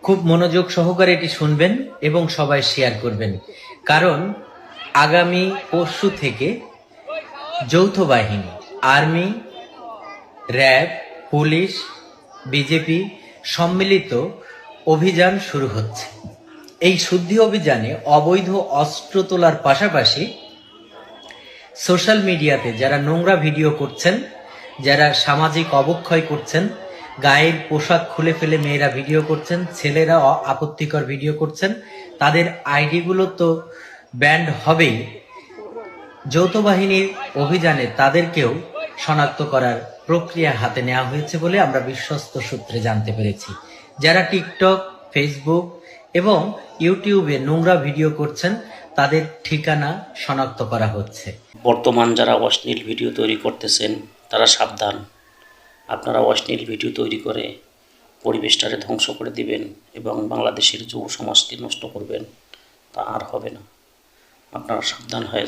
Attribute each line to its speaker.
Speaker 1: খুব মনোযোগ সহকারে এটি শুনবেন এবং সবাই শেয়ার করবেন, কারণ আগামী পরশু থেকে যৌথ বাহিনী, আর্মি, র্যাব, পুলিশ, বিজেপি সম্মিলিত অভিযান শুরু হচ্ছে। এই শুদ্ধি অভিযানে অবৈধ অস্ত্র তোলার পাশাপাশি সোশ্যাল মিডিয়াতে যারা নোংরা ভিডিও করছেন, যারা সামাজিক অবক্ষয় করছেন, গায়ের পোশাক খুলে ফেলে মেয়েরা ভিডিও করছেন, ছেলেরা আপত্তিকর ভিডিও করছেন, তাদের আইডিগুলো তো ব্যান্ড হবেই। যৌথ বাহিনীর অভিযানে তাদেরকেও শনাক্ত করার প্রক্রিয়া হাতে নেওয়া হয়েছে বলে আমরা বিশ্বস্ত সূত্রে জানতে পেরেছি। যারা টিকটক, ফেসবুক এবং ইউটিউবে নোংরা ভিডিও করছেন তাদের ঠিকানা শনাক্ত করা হচ্ছে।
Speaker 2: বর্তমান যারা অশ্লীল ভিডিও তৈরি করতেছেন তারা সাবধান। আপনারা অশ্লীল ভিডিও তৈরি করে পরিবেশটাকে ধ্বংস করে দিবেন এবং বাংলাদেশের যুব সমাজকে নষ্ট করবেন, তা আর হবে না। আপনারা সাবধান হয়ে